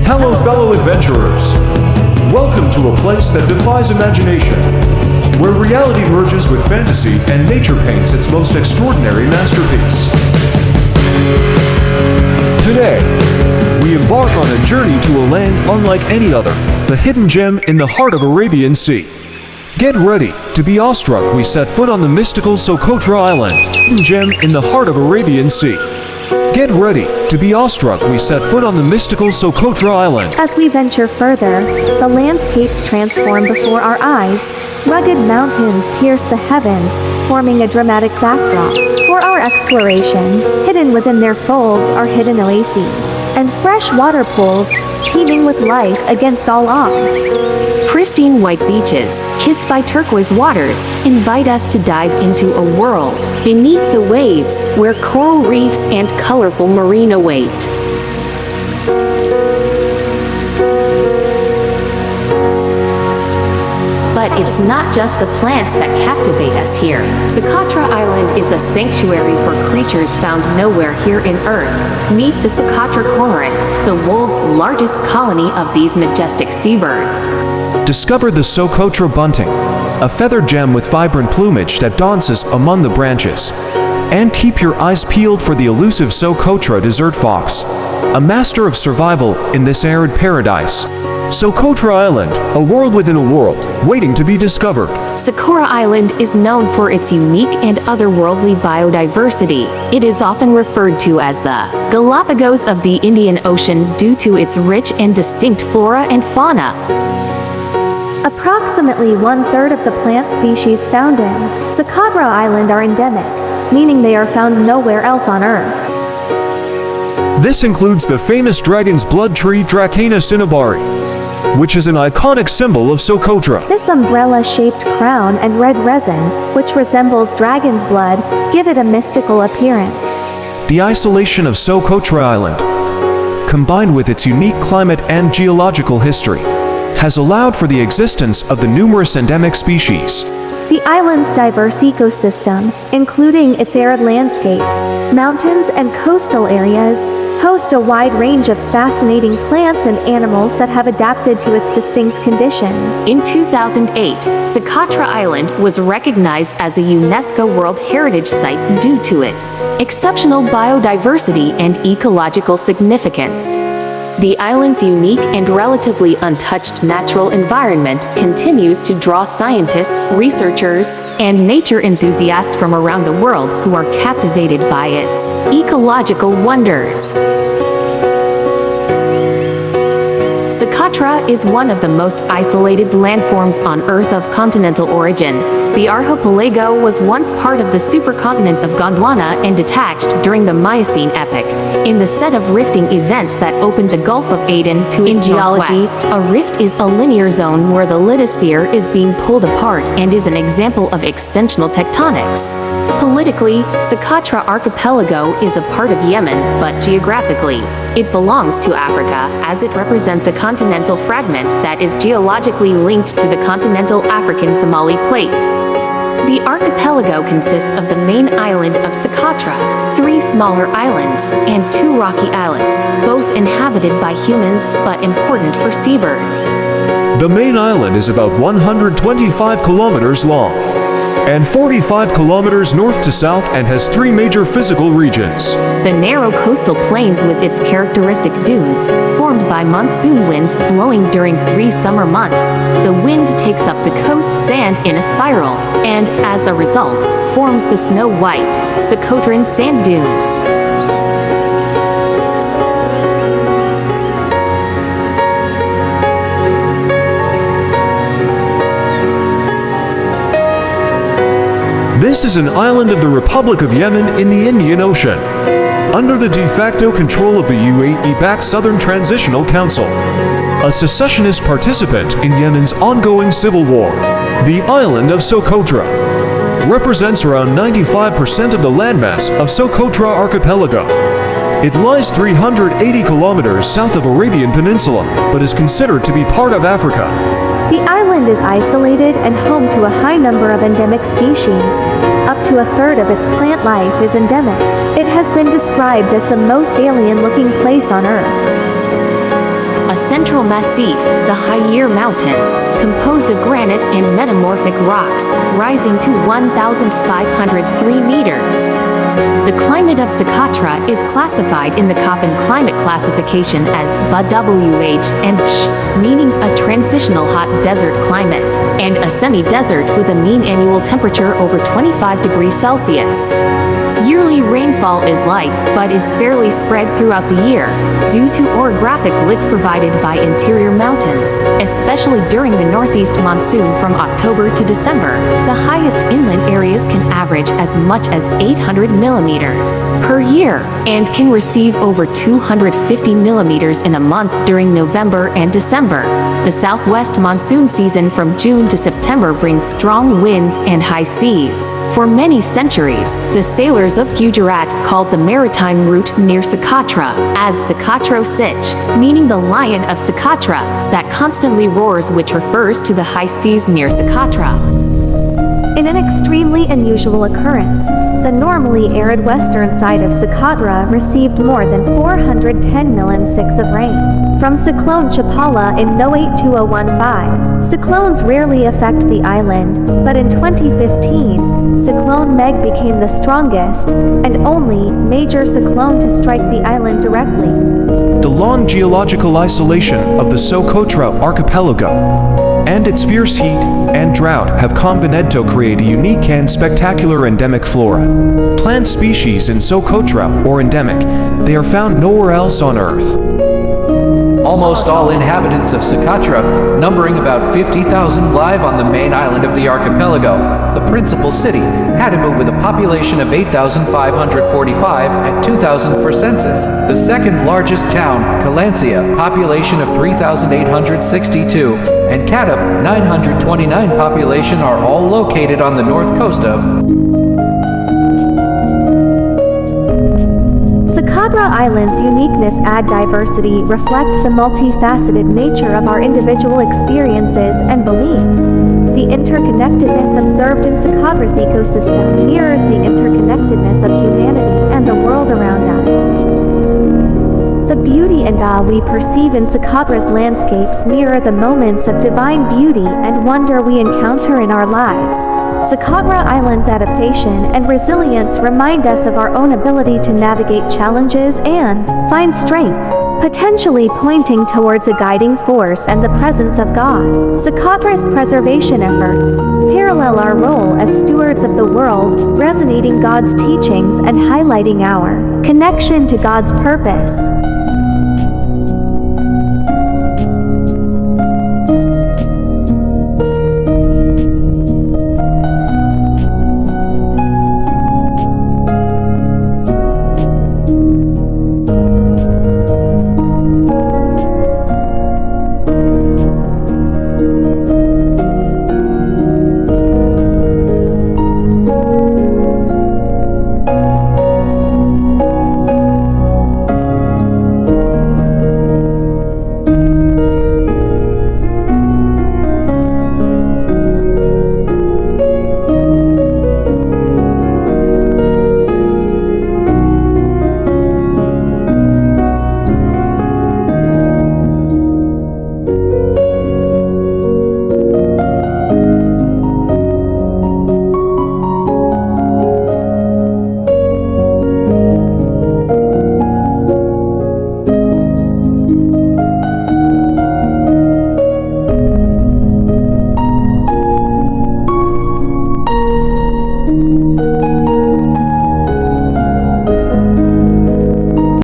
Hello, fellow adventurers. Welcome to a place that defies imagination, where reality merges with fantasy and nature paints its most extraordinary masterpiece. Today, we embark on a journey to a land unlike any other, the hidden gem in the heart of Arabian Sea. Get ready to be awestruck. We set foot on the mystical Socotra Island, hidden gem in the heart of Arabian Sea. Get ready to be awestruck. We set foot on the mystical Socotra Island. As we venture further, the landscapes transform before our eyes. Rugged mountains pierce the heavens, forming a dramatic backdrop. For our exploration, hidden within their folds are hidden oases and fresh water pools, teeming with life against all odds. Pristine white beaches, kissed by turquoise waters, invite us to dive into a world beneath the waves where coral reefs and colorful marine await. But it's not just the plants that captivate us here. Socotra Island is a sanctuary for creatures found nowhere here in Earth. Meet the Socotra cormorant, the world's largest colony of these majestic seabirds. Discover the Socotra bunting, a feathered gem with vibrant plumage that dances among the branches. And keep your eyes peeled for the elusive Socotra desert fox, a master of survival in this arid paradise. Socotra Island, a world within a world, waiting to be discovered. Socotra Island is known for its unique and otherworldly biodiversity. It is often referred to as the Galapagos of the Indian Ocean due to its rich and distinct flora and fauna. Approximately 1/3 of the plant species found in Socotra Island are endemic, meaning they are found nowhere else on Earth. This includes the famous dragon's blood tree Dracaena cinnabari, which is an iconic symbol of Socotra. This umbrella-shaped crown and red resin, which resembles dragon's blood, give it a mystical appearance. The isolation of Socotra Island, combined with its unique climate and geological history, has allowed for the existence of the numerous endemic species. The island's diverse ecosystem, including its arid landscapes, mountains, and coastal areas, host a wide range of fascinating plants and animals that have adapted to its distinct conditions. In 2008, Socotra Island was recognized as a UNESCO World Heritage Site due to its exceptional biodiversity and ecological significance. The island's unique and relatively untouched natural environment continues to draw scientists, researchers, and nature enthusiasts from around the world who are captivated by its ecological wonders. Socotra is one of the most isolated landforms on Earth of continental origin. The archipelago was once part of the supercontinent of Gondwana and detached during the Miocene epoch, in the set of rifting events that opened the Gulf of Aden to its geology. northwest. A rift is a linear zone where the lithosphere is being pulled apart and is an example of extensional tectonics. Politically, Socotra Archipelago is a part of Yemen, but geographically, it belongs to Africa, as it represents a continental fragment that is geologically linked to the continental African Somali plate. The archipelago consists of the main island of Socotra, 3 smaller islands, and 2 rocky islands, both inhabited by humans but important for seabirds. The main island is about 125 kilometers long and 45 kilometers north to south and has 3 major physical regions. The narrow coastal plains with its characteristic dunes, formed by monsoon winds blowing during 3 summer months. The wind takes up the coast sand in a spiral, and, as a result, forms the snow-white Socotran sand dunes. This is an island of the Republic of Yemen in the Indian Ocean, under the de facto control of the UAE-backed Southern Transitional Council, a secessionist participant in Yemen's ongoing civil war. The island of Socotra represents around 95% of the landmass of Socotra Archipelago. It lies 380 kilometers south of Arabian Peninsula, but is considered to be part of Africa. The island is isolated and home to a high number of endemic species. Up to 1/3 of its plant life is endemic. It has been described as the most alien-looking place on Earth. A Central Massif, the Higher Mountains, composed of granite and metamorphic rocks, rising to 1,503 meters. The climate of Socotra is classified in the Köppen climate classification as BWH and BSH, meaning a transitional hot desert climate, and a semi-desert with a mean annual temperature over 25 degrees Celsius. Yearly rainfall is light, but is fairly spread throughout the year, due to orographic lift provided by interior mountains, especially during the northeast monsoon from October to December. The highest inland areas can average as much as 800 millimeters per year, and can receive over 250 millimeters in a month during November and December. The southwest monsoon season from June to September brings strong winds and high seas. For many centuries, the sailors of Gujarat called the maritime route near Socotra as Socotra Sich, meaning the lion of Socotra, that constantly roars, which refers to the high seas near Socotra. In an extremely unusual occurrence, the normally arid western side of Socotra received more than 410 mm of rain from Cyclone Chapala in 082015. Cyclones rarely affect the island, but in 2015, Cyclone Meg became the strongest and only major cyclone to strike the island directly. The long geological isolation of the Socotra archipelago and its fierce heat and drought have combined to create a unique and spectacular endemic flora. Plant species in Socotra or endemic, they are found nowhere else on Earth. Almost all inhabitants of Socotra, numbering about 50,000, live on the main island of the archipelago, the principal city, Hadibu, with a population of 8,545 at 2000 for census. The second largest town, Kalancia, population of 3,862, and Kadab, 929 population, are all located on the north coast of Socotra Island's uniqueness and diversity reflect the multifaceted nature of our individual experiences and beliefs. The interconnectedness observed in Socotra's ecosystem mirrors the interconnectedness of humanity and the world around us. The beauty and awe we perceive in Socotra's landscapes mirror the moments of divine beauty and wonder we encounter in our lives. Socotra Island's adaptation and resilience remind us of our own ability to navigate challenges and find strength, potentially pointing towards a guiding force and the presence of God. Socotra's preservation efforts parallel our role as stewards of the world, resonating God's teachings and highlighting our connection to God's purpose.